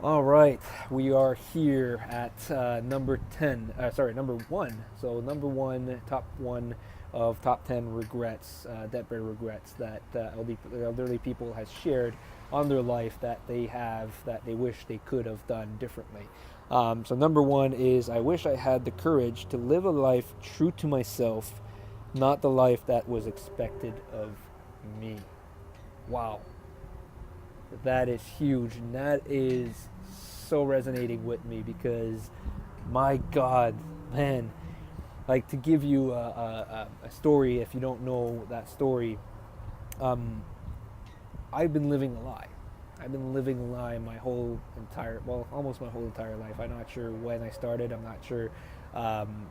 All right, we are here at number 1. So number one, top one of top 10 regrets, debt-bear regrets that elderly people has shared on their life that they have that they wish they could have done differently. So number one is I wish I had the courage to live a life true to myself, not the life that was expected of me. Wow, that is huge, and that is so resonating with me because, my God, man, like to give you a story, if you don't know that story, um, I've been living a lie. I've been living a lie my whole entire, well, almost my whole entire life. I'm not sure when I started. I'm not sure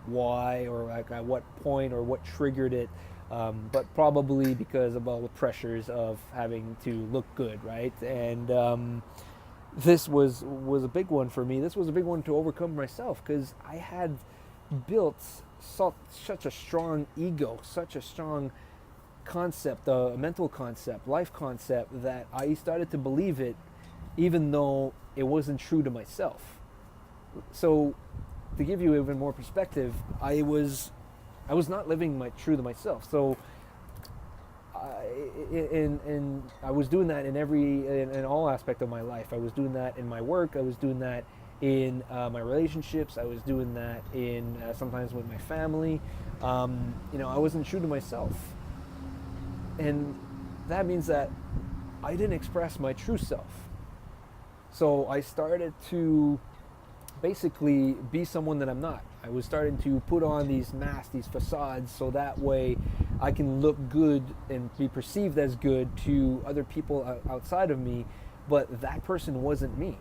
why or like at what point or what triggered it. But probably because of all the pressures of having to look good, right? And this was a big one for me. This was a big one to overcome myself because I had built such a strong ego, such a strong concept, a mental concept, life concept, that I started to believe it even though it wasn't true to myself. So to give you even more perspective, I was not living my true to myself. So and I was doing that in all aspect of my life. I was doing that in my work. I was doing that in my relationships. I was doing that in sometimes with my family. I wasn't true to myself, and that means that I didn't express my true self. So I started to basically be someone that I'm not. I was starting to put on these masks, these facades, so that way I can look good and be perceived as good to other people outside of me, but that person wasn't me.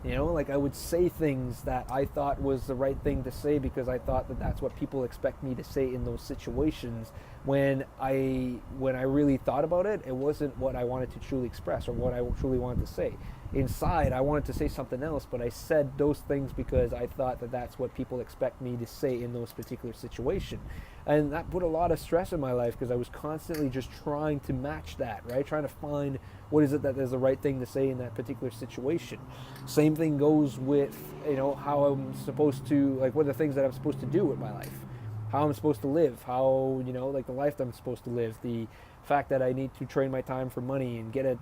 Like I would say things that I thought was the right thing to say because I thought that that's what people expect me to say in those situations. When I really thought about it, it wasn't what I wanted to truly express or what I truly wanted to say. Inside, I wanted to say something else, but I said those things because I thought that that's what people expect me to say in those particular situations. And that put a lot of stress in my life because I was constantly just trying to match that, right? Trying to find what is it that is the right thing to say in that particular situation. Same thing goes with, how I'm supposed to, like, what are the things that I'm supposed to do with my life, how I'm supposed to live, how, like the life that I'm supposed to live, the fact that I need to train my time for money and get a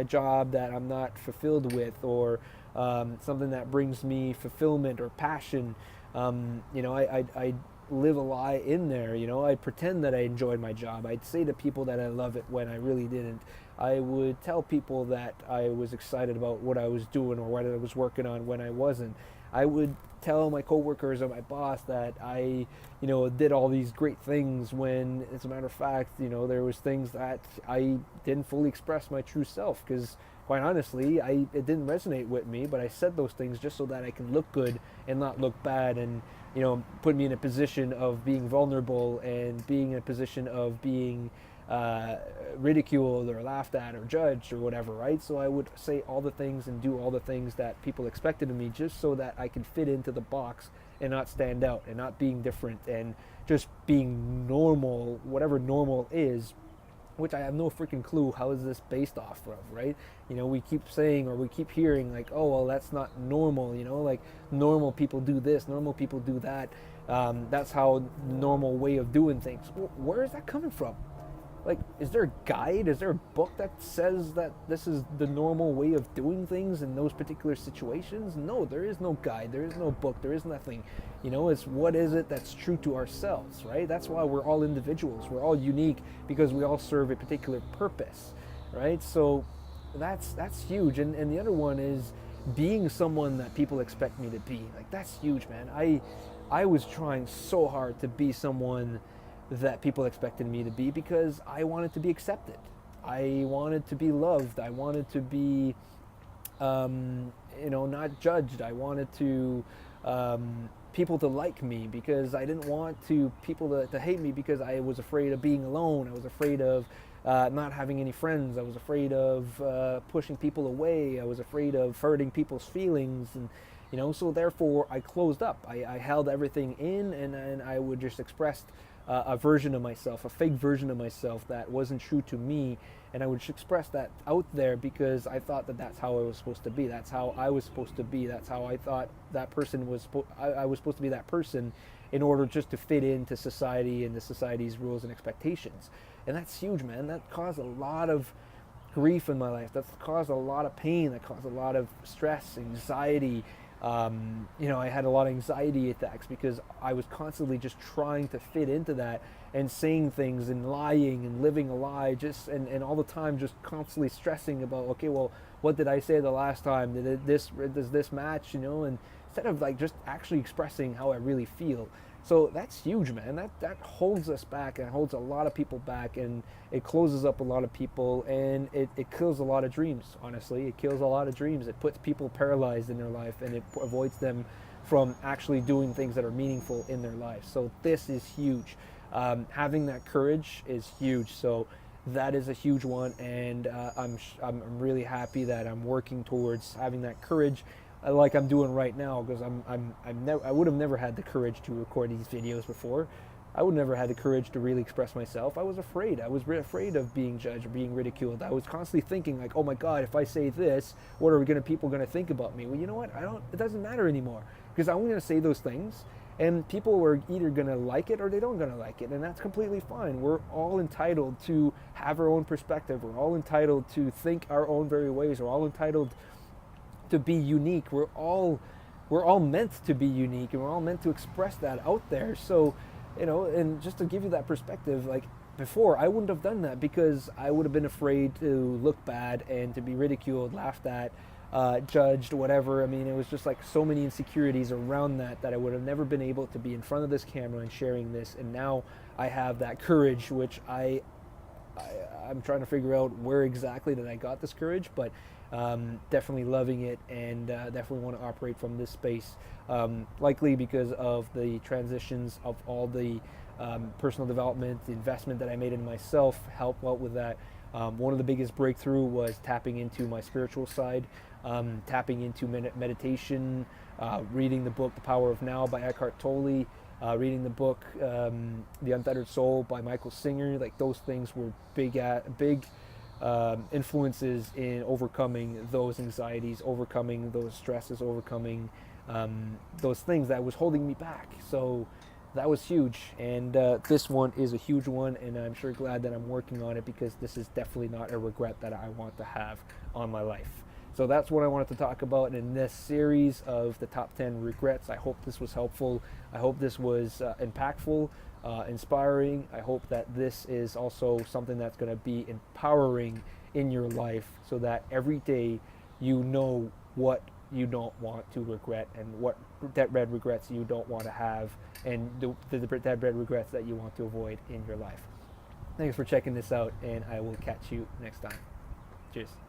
job that I'm not fulfilled with, or something that brings me fulfillment or passion. I live a lie in there. I'd pretend that I enjoyed my job. I'd say to people that I love it when I really didn't. I would tell people that I was excited about what I was doing or what I was working on when I wasn't. I would tell my coworkers or my boss that I, did all these great things when, as a matter of fact, there was things that I didn't fully express my true self because, quite honestly, it didn't resonate with me. But I said those things just so that I can look good and not look bad, and put me in a position of being vulnerable and being in a position of being uh, ridiculed or laughed at or judged or whatever, right? So I would say all the things and do all the things that people expected of me just so that I could fit into the box and not stand out and not being different and just being normal, whatever normal is, which I have no freaking clue how is this based off of, right? We keep saying or we keep hearing like, oh, well, that's not normal, like normal people do this, normal people do that. That's how the normal way of doing things. Where is that coming from? Like, is there a guide? Is there a book that says that this is the normal way of doing things in those particular situations? No, there is no guide. There is no book. There is nothing. It's what is it that's true to ourselves, right? That's why we're all individuals. We're all unique because we all serve a particular purpose, right? So that's huge. And the other one is being someone that people expect me to be. Like, that's huge, man. I was trying so hard to be someone that people expected me to be because I wanted to be accepted. I wanted to be loved. I wanted to be, not judged. I wanted to people to like me because I didn't want people to hate me because I was afraid of being alone. I was afraid of not having any friends. I was afraid of pushing people away. I was afraid of hurting people's feelings, and so therefore I closed up. I held everything in, and I would just express a version of myself, a fake version of myself that wasn't true to me, and I would express that out there because I thought that that's how I was supposed to be. That's how I was supposed to be. That's how I thought that person was. I was supposed to be that person in order just to fit into society and the society's rules and expectations. And that's huge, man. That caused a lot of grief in my life. That's caused a lot of pain. That caused a lot of stress, anxiety. I had a lot of anxiety attacks because I was constantly just trying to fit into that and saying things and lying and living a lie, and all the time just constantly stressing about, okay, well, what did I say the last time? Does this match? And instead of like just actually expressing how I really feel. So that's huge, man. That holds us back and holds a lot of people back, and it closes up a lot of people, and it kills a lot of dreams, honestly. It kills a lot of dreams. It puts people paralyzed in their life, and it avoids them from actually doing things that are meaningful in their life. So this is huge. Having that courage is huge. So that is a huge one, and I'm really happy that I'm working towards having that courage, like I'm doing right now, because I would have never had the courage to record these videos before. I would never had the courage to really express myself. I was afraid. I was afraid of being judged or being ridiculed. I was constantly thinking like, oh my God, if I say this, what are people going to think about me? Well, you know what? It doesn't matter anymore, because I'm going to say those things, and people are either going to like it or they don't going to like it, and that's completely fine. We're all entitled to have our own perspective. We're all entitled to think our own very ways. We're all entitled to be unique. We're all meant to be unique, and we're all meant to express that out there. So, and just to give you that perspective, like before, I wouldn't have done that because I would have been afraid to look bad and to be ridiculed, laughed at, judged, whatever. I mean, it was just like so many insecurities around that I would have never been able to be in front of this camera and sharing this. And now I have that courage, which I'm trying to figure out where exactly that I got this courage, but definitely loving it, and definitely want to operate from this space, likely because of the transitions of all the personal development, the investment that I made in myself helped out with that. One of the biggest breakthrough was tapping into my spiritual side, tapping into meditation, reading the book The Power of Now by Eckhart Tolle, reading the book The Untethered Soul by Michael Singer. Like those things were big influences in overcoming those anxieties, overcoming those stresses, overcoming those things that was holding me back. So that was huge, and this one is a huge one, and I'm sure glad that I'm working on it, because this is definitely not a regret that I want to have on my life. So that's what I wanted to talk about in this series of the top 10 regrets. I hope this was helpful. I hope this was impactful, inspiring. I hope that this is also something that's going to be empowering in your life, so that every day you know what you don't want to regret, and what dead regrets you don't want to have, and the dead regrets that you want to avoid in your life. Thanks for checking this out, and I will catch you next time. Cheers.